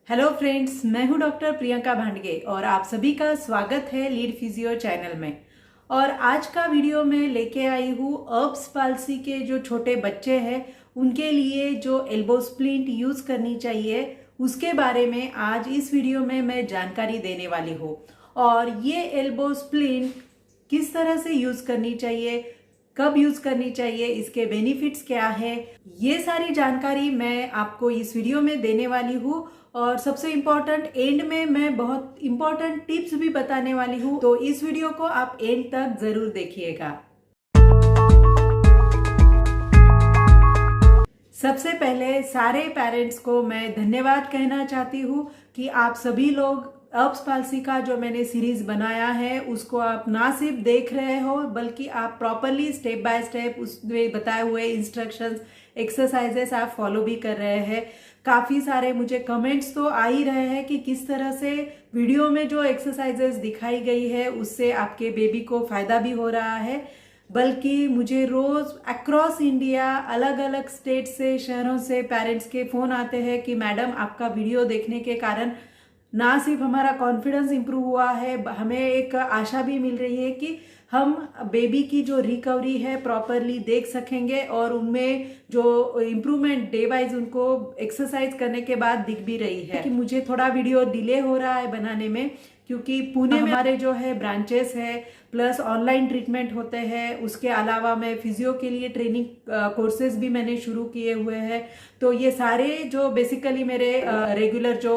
Hello friends, मैं हूं doctor Priyanka भांडगे और आप सभी का स्वागत है लीड फिजियो चैनल में। और आज का वीडियो में लेके आई हूँ अर्ब्स पाल्सी के जो छोटे बच्चे हैं उनके लिए जो एल्बो स्प्लिंट यूज़ करनी चाहिए उसके बारे में आज इस वीडियो में मैं जानकारी देने वाली हूँ। और ये एल्बो स्प्लिंट किस तरह से यूज़ करनी चाहिए, कब यूज करनी चाहिए, इसके बेनिफिट्स क्या है, ये सारी जानकारी मैं आपको इस वीडियो में देने वाली हूँ। और सबसे इम्पोर्टेंट एंड में मैं बहुत इम्पोर्टेंट टिप्स भी बताने वाली हूँ, तो इस वीडियो को आप एंड तक जरूर देखिएगा। सबसे पहले सारे पेरेंट्स को मैं धन्यवाद कहना चाहती हूँ कि आप सभी लोग अर्ब्स पाल्सी का जो मैंने सीरीज बनाया है उसको आप ना सिर्फ देख रहे हो बल्कि आप प्रॉपरली स्टेप बाय स्टेप उसमें बताए हुए इंस्ट्रक्शंस, एक्सरसाइजेस आप फॉलो भी कर रहे हैं। काफ़ी सारे मुझे कमेंट्स तो आ ही रहे हैं कि किस तरह से वीडियो में जो एक्सरसाइजेस दिखाई गई है उससे आपके बेबी को फ़ायदा भी हो रहा है, बल्कि मुझे रोज़ अक्रॉस इंडिया अलग अलग स्टेट से, शहरों से पेरेंट्स के फ़ोन आते हैं कि मैडम आपका वीडियो देखने के कारण ना सिर्फ हमारा कॉन्फिडेंस इम्प्रूव हुआ है, हमें एक आशा भी मिल रही है कि हम बेबी की जो रिकवरी है प्रॉपरली देख सकेंगे और उनमें जो इम्प्रूवमेंट डे वाइज उनको एक्सरसाइज करने के बाद दिख भी रही है। कि मुझे थोड़ा वीडियो डिले हो रहा है बनाने में क्योंकि पुणे में हमारे जो है ब्रांचेस है, प्लस ऑनलाइन ट्रीटमेंट होते हैं। उसके अलावा मैं फिजियो के लिए ट्रेनिंग कोर्सेज भी मैंने शुरू किए हुए हैं। तो ये सारे जो बेसिकली मेरे रेगुलर जो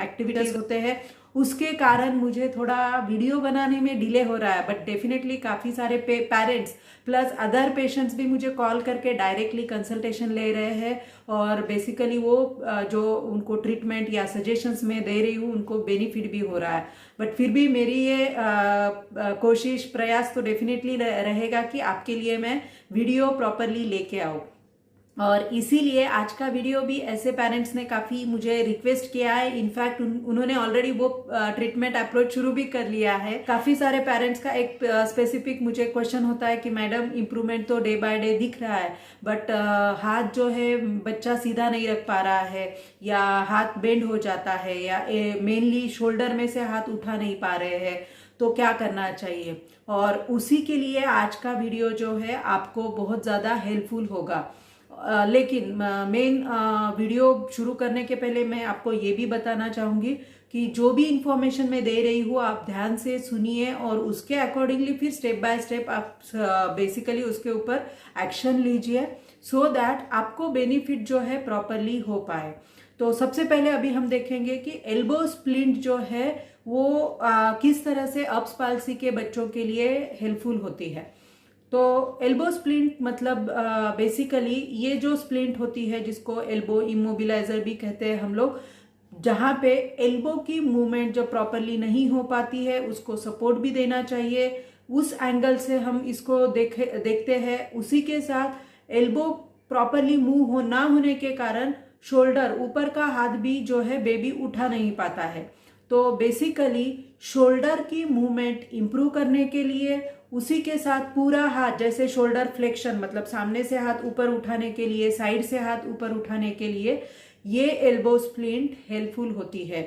एक्टिविटीज होते हैं उसके कारण मुझे थोड़ा वीडियो बनाने में डिले हो रहा है। बट डेफिनेटली काफ़ी सारे पेरेंट्स प्लस अदर पेशेंट्स भी मुझे कॉल करके डायरेक्टली कंसल्टेशन ले रहे हैं और बेसिकली वो जो उनको ट्रीटमेंट या सजेशंस में दे रही हूँ उनको बेनिफिट भी हो रहा है। बट फिर भी मेरी ये कोशिश, प्रयास तो डेफिनेटली रहेगा कि आपके लिए मैं वीडियो प्रॉपरली लेके आऊँ। और इसीलिए आज का वीडियो भी ऐसे पेरेंट्स ने काफ़ी मुझे रिक्वेस्ट किया है। इनफैक्ट उन्होंने ऑलरेडी वो ट्रीटमेंट अप्रोच शुरू भी कर लिया है। काफ़ी सारे पेरेंट्स का एक स्पेसिफिक मुझे क्वेश्चन होता है कि मैडम इम्प्रूवमेंट तो डे बाय डे दिख रहा है बट हाथ जो है बच्चा सीधा नहीं रख पा रहा है या हाथ बेंड हो जाता है या मेनली शोल्डर में से हाथ उठा नहीं पा रहे हैं, तो क्या करना चाहिए। और उसी के लिए आज का वीडियो जो है आपको बहुत ज़्यादा हेल्पफुल होगा। लेकिन मेन वीडियो शुरू करने के पहले मैं आपको ये भी बताना चाहूँगी कि जो भी इंफॉर्मेशन मैं दे रही हूँ आप ध्यान से सुनिए और उसके अकॉर्डिंगली फिर स्टेप बाय स्टेप आप बेसिकली उसके ऊपर एक्शन लीजिए सो दैट आपको बेनिफिट जो है प्रॉपरली हो पाए। तो सबसे पहले अभी हम देखेंगे कि एल्बो स्प्लिंट जो है वो किस तरह से अर्ब्स पाल्सी के बच्चों के लिए हेल्पफुल होती है। तो एल्बो स्प्लिंट मतलब बेसिकली ये जो स्प्लिंट होती है जिसको एल्बो इमोबिलाइजर भी कहते हैं हम लोग, जहाँ पे एल्बो की मूवमेंट जो प्रॉपरली नहीं हो पाती है उसको सपोर्ट भी देना चाहिए। उस एंगल से हम इसको देखते हैं। उसी के साथ एल्बो प्रॉपरली मूव ना होने के कारण शोल्डर, ऊपर का हाथ भी जो है बेबी उठा नहीं पाता है। तो बेसिकली शोल्डर की मूवमेंट इंप्रूव करने के लिए, उसी के साथ पूरा हाथ, जैसे शोल्डर फ्लेक्शन मतलब सामने से हाथ ऊपर उठाने के लिए, साइड से हाथ ऊपर उठाने के लिए ये एल्बो स्प्लिंट हेल्पफुल होती है।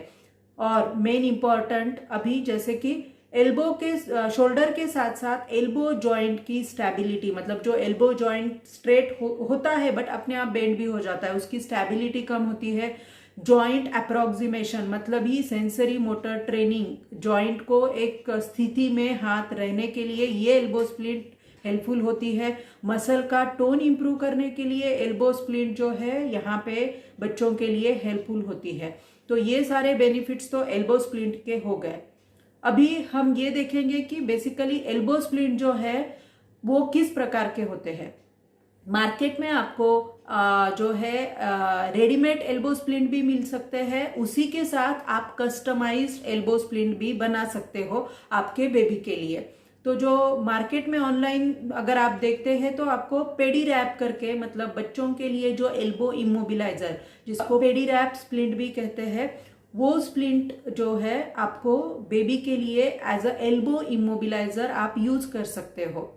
और मेन इंपॉर्टेंट अभी जैसे कि एल्बो के शोल्डर के साथ साथ एल्बो जॉइंट की स्टेबिलिटी, मतलब जो एल्बो जॉइंट स्ट्रेट होता है बट अपने आप बेंड भी हो जाता है, उसकी स्टेबिलिटी कम होती है। जॉइंट अप्रोक्सीमेशन मतलब ही सेंसरी मोटर ट्रेनिंग, जॉइंट को एक स्थिति में हाथ रहने के लिए ये एल्बो स्प्लिंट हेल्पफुल होती है। मसल का टोन इंप्रूव करने के लिए एल्बो स्प्लिंट जो है यहाँ पे बच्चों के लिए हेल्पफुल होती है। तो ये सारे बेनिफिट्स तो एल्बो स्प्लिंट के हो गए। अभी हम ये देखेंगे कि बेसिकली एल्बो स्प्लिंट जो है वो किस प्रकार के होते हैं। मार्केट में आपको जो है रेडीमेड एल्बो स्प्लिंट भी मिल सकते हैं। उसी के साथ आप कस्टमाइज्ड एल्बो स्प्लिंट भी बना सकते हो आपके बेबी के लिए। तो जो मार्केट में ऑनलाइन अगर आप देखते हैं तो आपको पेडी रैप करके, मतलब बच्चों के लिए जो एल्बो इमोबिलाइजर जिसको पेडी रैप स्प्लिंट भी कहते हैं, वो स्प्लिंट जो है आपको बेबी के लिए एज अ एल्बो इमोबिलाइजर आप यूज कर सकते हो।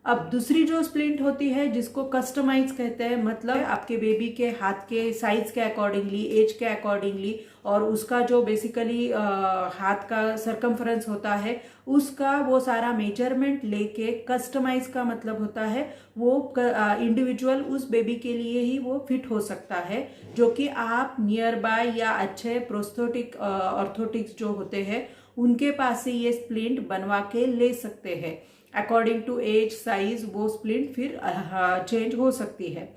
अब दूसरी जो स्प्लिंट होती है जिसको कस्टमाइज कहते हैं, मतलब आपके बेबी के हाथ के साइज के अकॉर्डिंगली, एज के अकॉर्डिंगली, और उसका जो बेसिकली हाथ का सरकमफ्रेंस होता है उसका वो सारा मेजरमेंट लेके, कस्टमाइज का मतलब होता है वो इंडिविजुअल उस बेबी के लिए ही वो फिट हो सकता है, जो कि आप नियर बाय या अच्छे प्रोस्थेटिक ऑर्थोटिक्स जो होते हैं उनके पास से ये स्प्लिंट बनवा के ले सकते हैं। अकॉर्डिंग टू एज साइज वो स्प्लिंट फिर चेंज हो सकती है।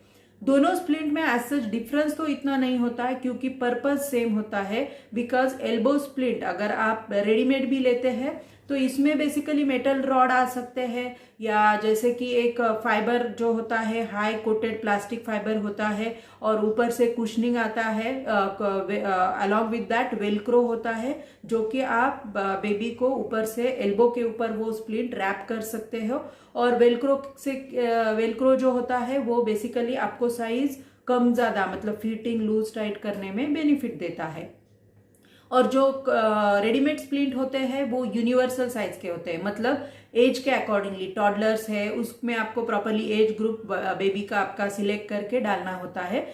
दोनों स्प्लिंट में एज सच डिफरेंस तो इतना नहीं होता है क्योंकि पर्पस सेम होता है। बिकॉज एल्बो स्प्लिंट अगर आप रेडीमेड भी लेते हैं तो इसमें बेसिकली मेटल रॉड आ सकते हैं, या जैसे कि एक फाइबर जो होता है हाई कोटेड प्लास्टिक फाइबर होता है और ऊपर से कुशनिंग आता है, अलॉन्ग विद दैट वेलक्रो होता है, जो कि आप बेबी को ऊपर से एल्बो के ऊपर वो स्प्लिंट रैप कर सकते हो। और वेलक्रो जो होता है वो बेसिकली आपको साइज कम ज़्यादा मतलब फिटिंग लूज टाइट करने में बेनिफिट देता है। और जो रेडीमेड स्प्लिंट होते हैं वो यूनिवर्सल साइज के होते हैं, मतलब एज के अकॉर्डिंगली। टॉडलर्स है उसमें आपको प्रॉपरली एज ग्रुप बेबी का आपका सिलेक्ट करके डालना होता है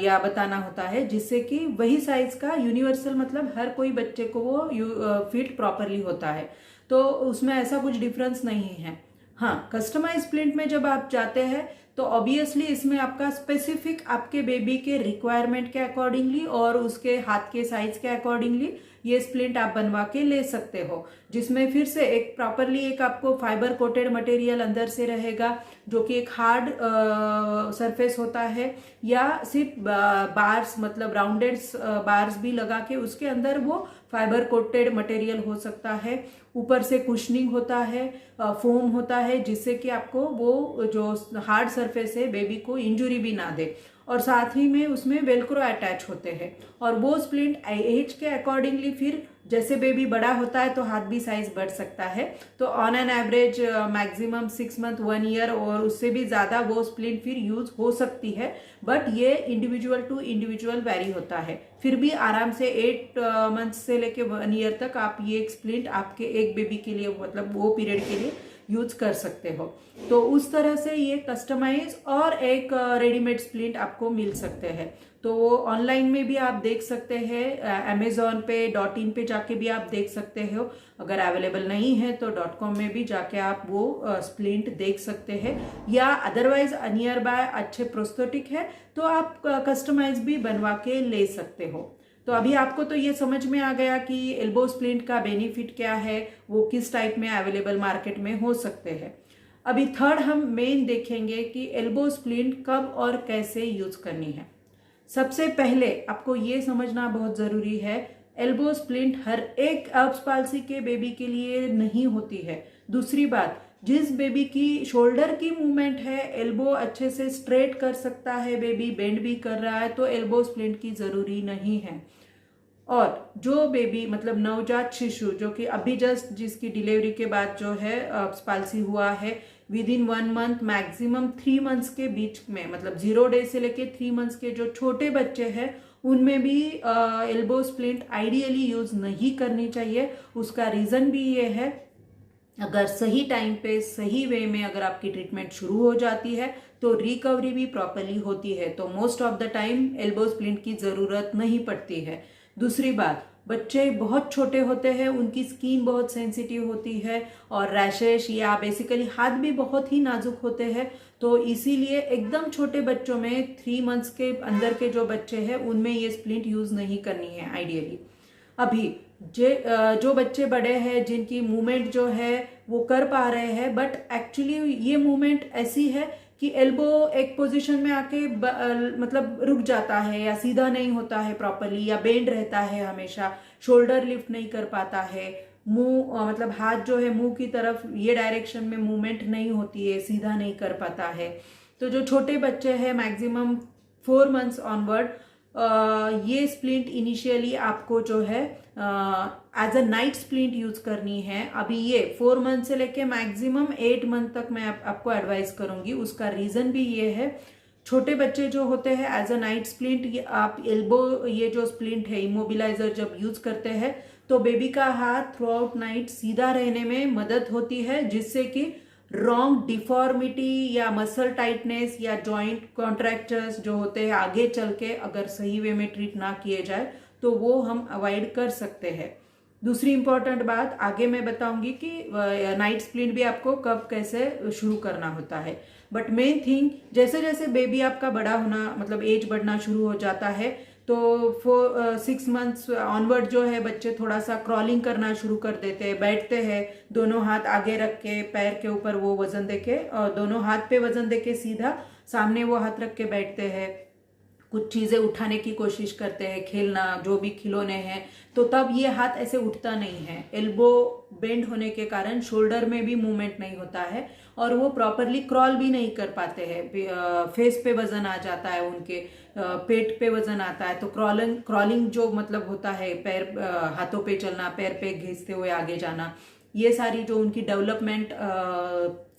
या बताना होता है, जिससे कि वही साइज का यूनिवर्सल मतलब हर कोई बच्चे को वो फिट प्रॉपरली होता है। तो उसमें ऐसा कुछ डिफरेंस नहीं है। हाँ, कस्टमाइज स्प्लिंट में जब आप जाते हैं तो ऑब्वियसली इसमें आपका स्पेसिफिक आपके बेबी के रिक्वायरमेंट के अकॉर्डिंगली और उसके हाथ के साइज के अकॉर्डिंगली ये स्प्लिंट आप बनवा के ले सकते हो, जिसमें फिर से एक प्रॉपरली एक आपको फाइबर कोटेड मटेरियल अंदर से रहेगा जो कि एक हार्ड सरफेस होता है, या सिर्फ बार्स मतलब राउंडेड बार्स भी लगा के उसके अंदर वो फाइबर कोटेड मटेरियल हो सकता है। ऊपर से कुशनिंग होता है, फोम होता है, जिससे कि आपको वो जो हार्ड सरफेस है बेबी को इंजुरी भी ना दे। और साथ ही में उसमें वेलक्रो अटैच होते हैं। और वो स्प्लिंट एज के अकॉर्डिंगली फिर जैसे बेबी बड़ा होता है तो हाथ भी साइज बढ़ सकता है, तो on an average maximum 6 month 1 year और उससे भी ज़्यादा वो स्प्लिंट फिर यूज हो सकती है। बट ये इंडिविजुअल टू इंडिविजुअल वेरी होता है। फिर भी आराम से 8 मंथ से लेके 1 ईयर तक आप ये एक स्प्लिंट आपके एक बेबी के लिए मतलब वो पीरियड के लिए यूज कर सकते हो। तो उस तरह से ये कस्टमाइज और एक रेडीमेड स्प्लिंट आपको मिल सकते हैं। तो वो ऑनलाइन में भी आप देख सकते हैं, अमेजोन पे .in पे जाके भी आप देख सकते हो। अगर अवेलेबल नहीं है तो .com में भी जाके आप वो स्प्लिंट देख सकते हैं, या अदरवाइज नियर बाय अच्छे प्रोस्थेटिक है तो आप कस्टमाइज भी बनवा के ले सकते हो। तो अभी आपको तो ये समझ में आ गया कि एल्बो स्प्लिंट का बेनिफिट क्या है, वो किस टाइप में अवेलेबल मार्केट में हो सकते हैं। अभी थर्ड हम मेन देखेंगे कि एल्बो स्प्लिंट कब और कैसे यूज करनी है। सबसे पहले आपको ये समझना बहुत जरूरी है, एल्बो स्प्लिंट हर एक अर्ब्स पाल्सी के बेबी के लिए नहीं होती है। दूसरी बात, जिस बेबी की शोल्डर की मूवमेंट है, एल्बो अच्छे से स्ट्रेट कर सकता है, बेबी बेंड भी कर रहा है, तो एल्बो स्प्लिंट की जरूरी नहीं है। और जो बेबी मतलब नवजात शिशु जो कि अभी जस्ट जिसकी डिलीवरी के बाद जो है पाल्सी हुआ है, with in 1 month maximum 3 months के बीच में, मतलब 0 डे से लेके 3 मंथ्स के जो छोटे बच्चे हैं उनमें भी एल्बो स्प्लिंट आइडियली यूज नहीं करनी चाहिए। उसका रीजन भी ये है, अगर सही टाइम पे सही वे में अगर आपकी ट्रीटमेंट शुरू हो जाती है तो रिकवरी भी प्रॉपरली होती है, तो most of the time elbow splint की जरूरत नहीं पड़ती है। दूसरी बात, बच्चे बहुत छोटे होते हैं, उनकी स्किन बहुत सेंसिटिव होती है और रैशेस या बेसिकली हाथ भी बहुत ही नाजुक होते हैं, तो इसीलिए एकदम छोटे बच्चों में 3 मंथ्स के अंदर के जो बच्चे हैं उनमें ये स्प्लिंट यूज नहीं करनी है आइडियली। अभी जो बच्चे बड़े हैं जिनकी मूवमेंट जो है वो कर पा रहे हैं, बट एक्चुअली ये मूवमेंट ऐसी है कि एल्बो एक पोजीशन में आके मतलब रुक जाता है या सीधा नहीं होता है प्रॉपरली, या बेंड रहता है हमेशा, शोल्डर लिफ्ट नहीं कर पाता है, मुंह मतलब हाथ जो है मुंह की तरफ ये डायरेक्शन में मूवमेंट नहीं होती है, सीधा नहीं कर पाता है। तो जो छोटे बच्चे हैं मैक्सिमम 4 मंथ्स ऑनवर्ड, ये स्प्लिंट इनिशियली आपको जो है as a night splint use करनी है। अभी ये 4 मंथ से लेके मैक्सिमम 8 मंथ तक मैं आपको एडवाइस करूंगी। उसका रीजन भी ये है, छोटे बच्चे जो होते हैं एज अ नाइट स्प्लिंट आप एल्बो ये जो स्प्लिंट है इमोबिलाइजर जब यूज करते हैं तो बेबी का हाथ थ्रू आउट नाइट सीधा रहने में मदद होती है, जिससे कि रॉन्ग डिफॉर्मिटी या मसल टाइटनेस या जॉइंट कॉन्ट्रैक्चर्स जो होते हैं आगे चल के अगर सही वे में ट्रीट ना किए जाए तो वो हम अवॉइड कर सकते हैं। दूसरी इंपॉर्टेंट बात आगे मैं बताऊंगी कि नाइट स्प्लिंट भी आपको कब कैसे शुरू करना होता है। बट मेन थिंग जैसे जैसे बेबी आपका बड़ा होना मतलब एज बढ़ना शुरू हो जाता है तो 6 मंथ्स ऑनवर्ड जो है बच्चे थोड़ा सा क्रॉलिंग करना शुरू कर देते हैं, बैठते हैं, दोनों हाथ आगे रख के पैर के ऊपर वो वजन देके और दोनों हाथ पे वजन देके सीधा सामने वो हाथ रख के बैठते हैं, कुछ चीज़ें उठाने की कोशिश करते हैं, खेलना जो भी खिलौने हैं, तो तब ये हाथ ऐसे उठता नहीं है। एल्बो बेंड होने के कारण शोल्डर में भी मूवमेंट नहीं होता है और वो प्रॉपरली क्रॉल भी नहीं कर पाते हैं। फेस पे वजन आ जाता है उनके, पेट पे वजन आता है, तो क्रॉलिंग जो मतलब होता है पैर हाथों पे चलना, पैर पे घिसते हुए आगे जाना, ये सारी जो उनकी डेवलपमेंट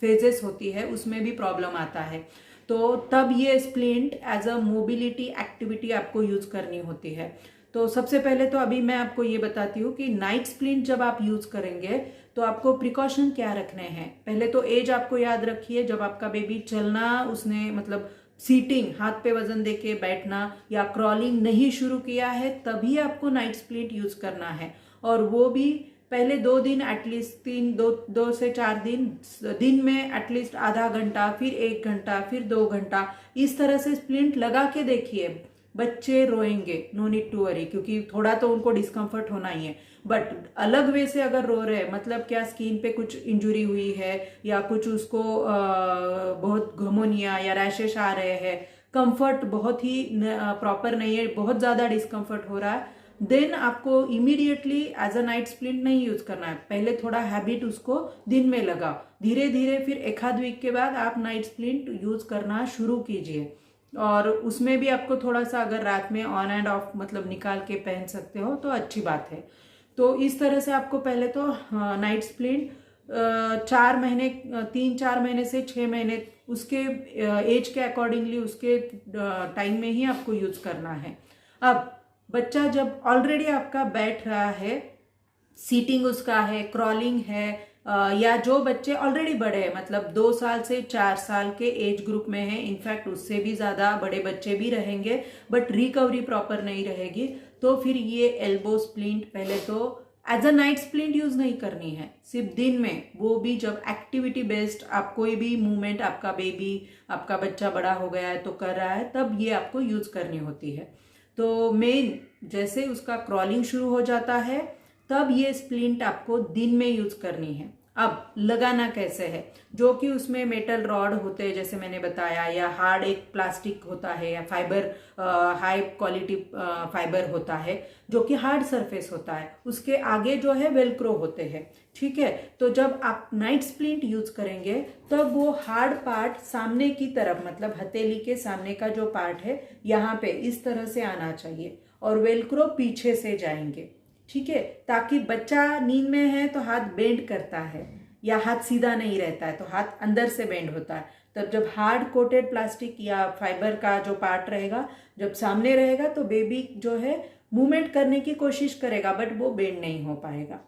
फेजेस होती है उसमें भी प्रॉब्लम आता है। तो तब ये splint as a mobility activity आपको यूज करनी होती है। तो सबसे पहले तो अभी मैं आपको ये बताती हूँ कि नाइट स्प्लिंट जब आप यूज करेंगे तो आपको प्रिकॉशन क्या रखने हैं। पहले तो एज आपको याद रखिए, जब आपका बेबी चलना उसने मतलब सीटिंग हाथ पे वजन देके बैठना या क्रॉलिंग नहीं शुरू किया है तभी आपको नाइट स्प्लिंट यूज करना है। और वो भी पहले 2 दिन एटलीस्ट 2 से 4 दिन में एटलीस्ट आधा घंटा, फिर 1 घंटा, फिर 2 घंटा, इस तरह से स्प्लिंट लगा के देखिए। बच्चे रोएंगे, नो नीड टू वरी, क्योंकि थोड़ा तो उनको डिस्कम्फर्ट होना ही है। बट अलग वे से अगर रो रहे हैं मतलब क्या स्किन पे कुछ इंजुरी हुई है या कुछ उसको बहुत घमोनिया या रैशेस आ रहे हैं, कंफर्ट बहुत ही प्रॉपर नहीं है, बहुत ज़्यादा डिस्कम्फर्ट हो रहा है, देन आपको immediately as a night splint नहीं यूज करना है। पहले थोड़ा हैबिट उसको दिन में लगाओ, धीरे धीरे फिर 1 वीक के बाद आप नाइट स्प्लिंट यूज करना शुरू कीजिए। और उसमें भी आपको थोड़ा सा अगर रात में ऑन एंड ऑफ मतलब निकाल के पहन सकते हो तो अच्छी बात है। तो इस तरह से आपको पहले तो नाइट स्प्लिंट 4 महीने 3-4 महीने से 6 महीने उसके एज के अकॉर्डिंगली उसके टाइम में ही आपको यूज करना है। अब बच्चा जब ऑलरेडी आपका बैठ रहा है, सीटिंग उसका है, क्रॉलिंग है, या जो बच्चे ऑलरेडी बड़े हैं मतलब 2 साल से 4 साल के एज ग्रुप में हैं, इनफैक्ट उससे भी ज़्यादा बड़े बच्चे भी रहेंगे बट रिकवरी प्रॉपर नहीं रहेगी, तो फिर ये एल्बो स्प्लिंट पहले तो as a night splint use नहीं करनी है, सिर्फ दिन में, वो भी जब एक्टिविटी बेस्ड आप कोई भी मूवमेंट आपका बेबी आपका बच्चा बड़ा हो गया है तो कर रहा है तब ये आपको यूज करनी होती है। तो मेन जैसे उसका क्रॉलिंग शुरू हो जाता है तब ये स्प्लिंट आपको दिन में यूज करनी है। अब लगाना कैसे है, जो कि उसमें मेटल रॉड होते हैं जैसे मैंने बताया, या हार्ड एक प्लास्टिक होता है या फाइबर हाई क्वालिटी फाइबर होता है जो कि हार्ड सरफेस होता है, उसके आगे जो है वेलक्रो होते हैं, ठीक है। तो जब आप नाइट स्प्लिंट यूज करेंगे तब वो हार्ड पार्ट सामने की तरफ मतलब हथेली के सामने का जो पार्ट है यहाँ पे इस तरह से आना चाहिए और वेलक्रो पीछे से जाएंगे, ठीक है, ताकि बच्चा नींद में है तो हाथ बेंड करता है या हाथ सीधा नहीं रहता है तो हाथ अंदर से बेंड होता है। तब जब हार्ड कोटेड प्लास्टिक या फाइबर का जो पार्ट रहेगा जब सामने रहेगा तो बेबी जो है मूवमेंट करने की कोशिश करेगा बट वो बेंड नहीं हो पाएगा।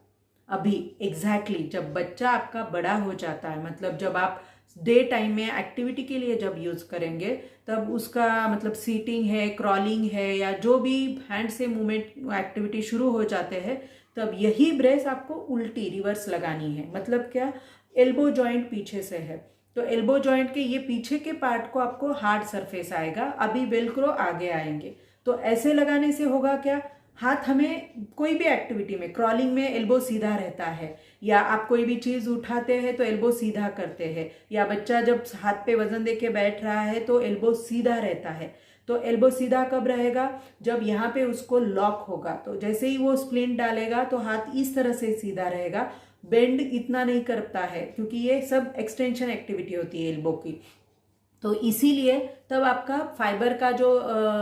अभी एग्जैक्टली जब बच्चा आपका बड़ा हो जाता है मतलब जब आप डे टाइम में एक्टिविटी के लिए जब यूज करेंगे तब उसका मतलब सीटिंग है, क्रॉलिंग है या जो भी हैंड से मूवमेंट एक्टिविटी शुरू हो जाते हैं तब यही ब्रेस आपको उल्टी रिवर्स लगानी है। मतलब क्या, एल्बो जॉइंट पीछे से है तो एल्बो जॉइंट के ये पीछे के पार्ट को आपको हार्ड सरफेस आएगा, अभी वेलक्रो आगे आएंगे। तो ऐसे लगाने से होगा क्या, हाथ हमें कोई भी एक्टिविटी में क्रॉलिंग में एल्बो सीधा रहता है, या आप कोई भी चीज उठाते हैं तो एल्बो सीधा करते हैं, या बच्चा जब हाथ पे वजन देके बैठ रहा है तो एल्बो सीधा रहता है। तो एल्बो सीधा कब रहेगा, जब यहाँ पे उसको लॉक होगा, तो जैसे ही वो स्प्लिंट डालेगा तो हाथ इस तरह से सीधा रहेगा, बेंड इतना नहीं करता है क्योंकि ये सब एक्सटेंशन एक्टिविटी होती है एल्बो की। तो इसीलिए तब आपका फाइबर का जो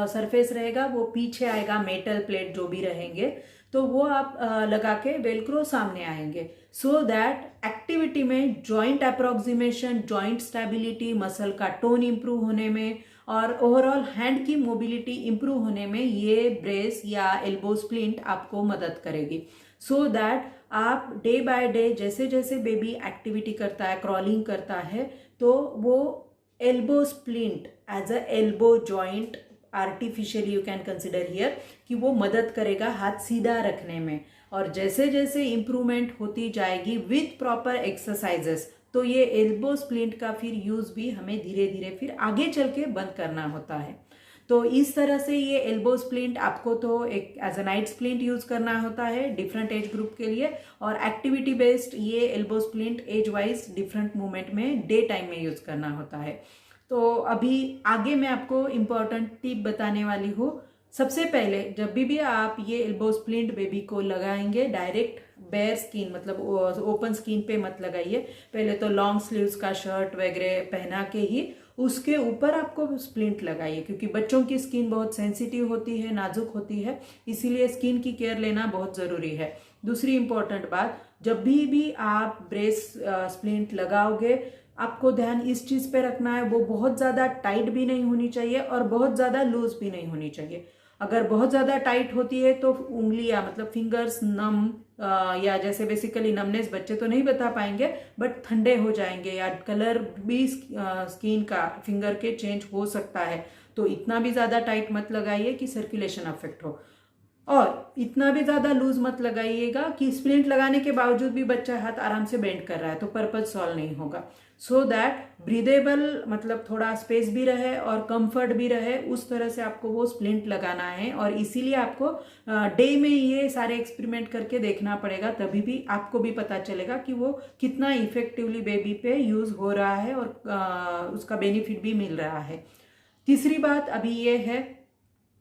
सरफेस रहेगा वो पीछे आएगा, मेटल प्लेट जो भी रहेंगे तो वो आप लगा के वेलक्रो सामने आएंगे, सो दैट एक्टिविटी में joint approximation, joint stability, muscle का टोन इंप्रूव होने में और ओवरऑल हैंड की मोबिलिटी इंप्रूव होने में ये ब्रेस या एल्बो स्प्लिंट आपको मदद करेगी, सो दैट आप डे बाय डे जैसे जैसे बेबी एक्टिविटी करता है, क्रॉलिंग करता है, तो वो elbow splint as a elbow joint artificially you can consider here कि वो मदद करेगा हाथ सीधा रखने में। और जैसे जैसे इम्प्रूवमेंट होती जाएगी विथ प्रॉपर एक्सरसाइजेस, तो ये एल्बो स्प्लिंट का फिर यूज भी हमें धीरे धीरे फिर आगे चल के बंद करना होता है। तो इस तरह से ये एल्बो स्प्लिंट आपको तो एक as a night splint use करना होता है डिफरेंट एज ग्रुप के लिए, और एक्टिविटी बेस्ड ये elbow splint age wise different movement में डे टाइम में यूज करना होता है। तो अभी आगे मैं आपको इम्पोर्टेंट टिप बताने वाली हूँ। सबसे पहले जब भी आप ये एल्बो स्प्लिंट बेबी को लगाएंगे, डायरेक्ट बेयर स्किन मतलब ओपन स्किन पे मत लगाइए। पहले तो लॉन्ग स्लीव्स का शर्ट वगैरह पहना के ही उसके ऊपर आपको स्प्लिंट लगाइए, क्योंकि बच्चों की स्किन बहुत सेंसिटिव होती है, नाजुक होती है, इसीलिए स्किन की केयर लेना बहुत ज़रूरी है। दूसरी इंपॉर्टेंट बात, जब भी आप ब्रेस स्प्लिंट लगाओगे, आपको ध्यान इस चीज़ पे रखना है, वो बहुत ज़्यादा टाइट भी नहीं होनी चाहिए और बहुत ज़्यादा लूज भी नहीं होनी चाहिए। अगर बहुत ज़्यादा टाइट होती है तो उंगलियां मतलब फिंगर्स नम या जैसे बेसिकली नमनेस बच्चे तो नहीं बता पाएंगे, बट ठंडे हो जाएंगे या कलर भी स्किन का फिंगर के चेंज हो सकता है। तो इतना भी ज़्यादा टाइट मत लगाइए कि सर्कुलेशन अफेक्ट हो, और इतना भी ज़्यादा लूज मत लगाइएगा कि स्प्लिंट लगाने के बावजूद भी बच्चा हाथ आराम से बेंड कर रहा है, तो पर्पज सॉल्व नहीं होगा। सो दैट ब्रीदेबल मतलब थोड़ा स्पेस भी रहे और कंफर्ट भी रहे, उस तरह से आपको वो स्प्लिंट लगाना है। और इसीलिए आपको डे में ये सारे एक्सपेरिमेंट करके देखना पड़ेगा, तभी भी आपको भी पता चलेगा कि वो कितना इफेक्टिवली बेबी पे यूज हो रहा है और उसका बेनिफिट भी मिल रहा है। तीसरी बात अभी ये है,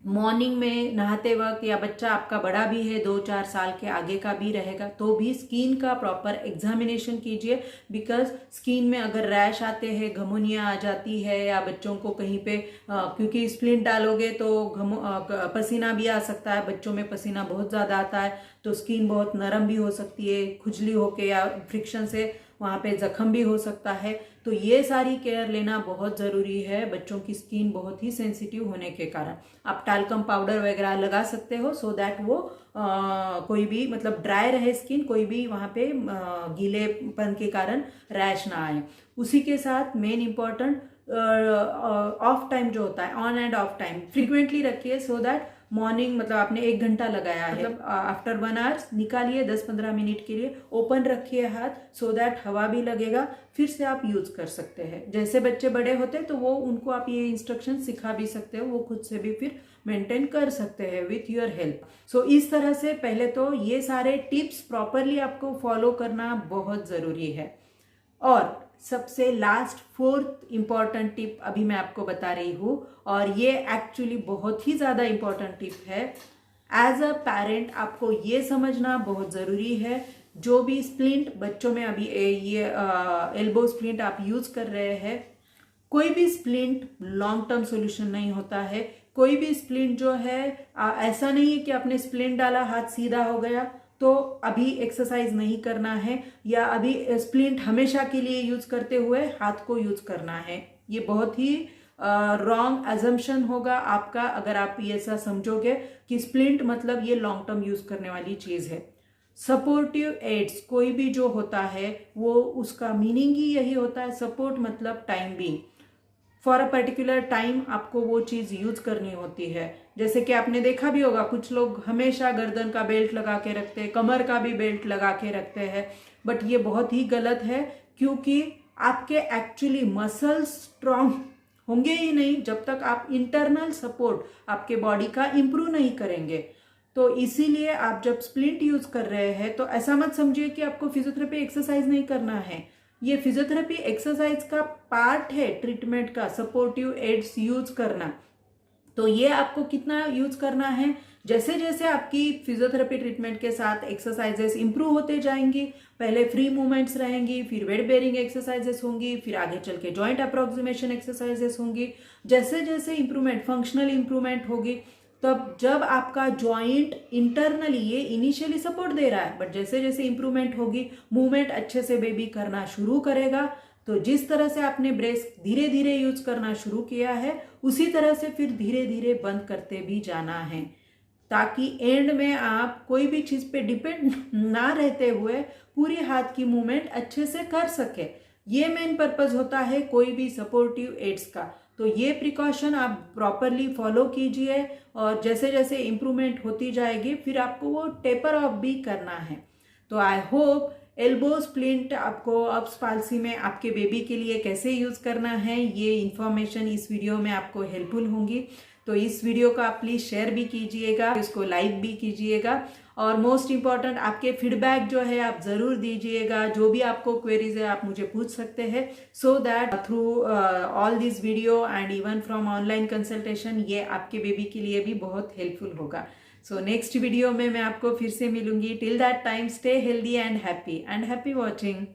मॉर्निंग में नहाते वक्त या बच्चा आपका बड़ा भी है 2-4 साल के आगे का भी रहेगा, तो भी स्किन का प्रॉपर एग्जामिनेशन कीजिए। बिकॉज स्किन में अगर रैश आते हैं, घमुनिया आ जाती है, या बच्चों को कहीं पे क्योंकि स्प्लिंट डालोगे तो पसीना भी आ सकता है, बच्चों में पसीना बहुत ज़्यादा आता है, तो स्किन बहुत नरम भी हो सकती है, खुजली होके या फ्रिक्शन से वहाँ पे जख्म भी हो सकता है। तो ये सारी केयर लेना बहुत ज़रूरी है, बच्चों की स्किन बहुत ही सेंसिटिव होने के कारण। आप टाल्कम पाउडर वगैरह लगा सकते हो, सो दैट वो कोई भी मतलब ड्राई रहे स्किन, कोई भी वहाँ पे गीलेपन के कारण रैश ना आए। उसी के साथ मेन इम्पॉर्टेंट ऑफ टाइम जो होता है, on end of time frequently रखिए, सो दैट मॉर्निंग मतलब आपने 1 घंटा लगाया है, मतलब आफ्टर 1 आवर निकालिए 10-15 मिनट के लिए, ओपन रखिए हाथ, सो दैट हवा भी लगेगा, फिर से आप यूज कर सकते हैं। जैसे बच्चे बड़े होते हैं तो वो उनको आप ये इंस्ट्रक्शन सिखा भी सकते हो, वो खुद से भी फिर मेंटेन कर सकते हैं विथ योर हेल्प। सो इस तरह से पहले तो ये सारे टिप्स प्रॉपरली आपको फॉलो करना बहुत ज़रूरी है। और सबसे लास्ट 4th इम्पॉर्टेंट टिप अभी मैं आपको बता रही हूँ, और ये एक्चुअली बहुत ही ज़्यादा इम्पॉर्टेंट टिप है। एज अ पेरेंट आपको ये समझना बहुत ज़रूरी है, जो भी स्प्लिंट बच्चों में अभी ये एल्बो स्प्लिंट आप यूज़ कर रहे हैं, कोई भी स्प्लिंट लॉन्ग टर्म सोल्यूशन नहीं होता है। कोई भी स्प्लिंट जो है ऐसा नहीं है कि आपने स्प्लिंट डाला हाथ सीधा हो गया तो अभी एक्सरसाइज नहीं करना है, या अभी स्प्लिंट हमेशा के लिए यूज करते हुए हाथ को यूज करना है। ये बहुत ही रॉन्ग अजम्पशन होगा आपका अगर आप ये ऐसा समझोगे कि स्प्लिंट मतलब ये लॉन्ग टर्म यूज करने वाली चीज है। सपोर्टिव एड्स कोई भी जो होता है वो उसका मीनिंग ही यही होता है, सपोर्ट मतलब time being, for a particular time आपको वो चीज़ यूज करनी होती है। जैसे कि आपने देखा भी होगा कुछ लोग हमेशा गर्दन का बेल्ट लगा के रखते हैं, कमर का भी बेल्ट लगा के रखते हैं, बट ये बहुत ही गलत है, क्योंकि आपके एक्चुअली मसल्स स्ट्रांग होंगे ही नहीं जब तक आप इंटरनल सपोर्ट आपके बॉडी का इम्प्रूव नहीं करेंगे। तो इसीलिए आप जब स्प्लिंट यूज कर रहे हैं तो ऐसा मत समझिए कि आपको फिजियोथेरेपी एक्सरसाइज नहीं करना है। ये फिजियोथेरेपी एक्सरसाइज का पार्ट है ट्रीटमेंट का, सपोर्टिव एड्स यूज करना। तो ये आपको कितना यूज करना है, जैसे जैसे आपकी फिजियोथेरेपी ट्रीटमेंट के साथ एक्सरसाइजेस इंप्रूव होते जाएंगी, पहले फ्री मूवमेंट्स रहेंगी, फिर वेट बेरिंग एक्सरसाइजेस होंगी, फिर आगे चल के जॉइंट अप्रोक्सीमेशन एक्सरसाइजेस होंगी। जैसे जैसे इंप्रूवमेंट, फंक्शनल इंप्रूवमेंट होगी, तब जब आपका जॉइंट इंटरनली ये इनिशियली सपोर्ट दे रहा है, बट जैसे जैसे इंप्रूवमेंट होगी, मूवमेंट अच्छे से बेबी करना शुरू करेगा, तो जिस तरह से आपने ब्रेस धीरे धीरे यूज करना शुरू किया है उसी तरह से फिर धीरे धीरे बंद करते भी जाना है, ताकि एंड में आप कोई भी चीज़ पे डिपेंड ना रहते हुए पूरी हाथ की मूवमेंट अच्छे से कर सके। ये मेन पर्पस होता है कोई भी सपोर्टिव एड्स का। तो ये प्रिकॉशन आप प्रॉपरली फॉलो कीजिए और जैसे जैसे इम्प्रूवमेंट होती जाएगी फिर आपको वो टेपर ऑफ भी करना है। तो आई होप एल्बो स्प्लिंट आपको अब्स पाल्सी में आपके बेबी के लिए कैसे यूज़ करना है ये इन्फॉर्मेशन इस वीडियो में आपको हेल्पफुल होंगी। तो इस वीडियो को आप प्लीज़ शेयर भी कीजिएगा, इसको लाइक भी कीजिएगा और मोस्ट इम्पॉर्टेंट आपके फीडबैक जो है आप ज़रूर दीजिएगा। जो भी आपको क्वेरीज है आप मुझे पूछ सकते हैं, so that through all this video and even from online consultation ये आपके बेबी के लिए भी बहुत हेल्पफुल होगा। सो नेक्स्ट वीडियो में मैं आपको फिर से मिलूंगी। Till that time stay healthy and happy watching.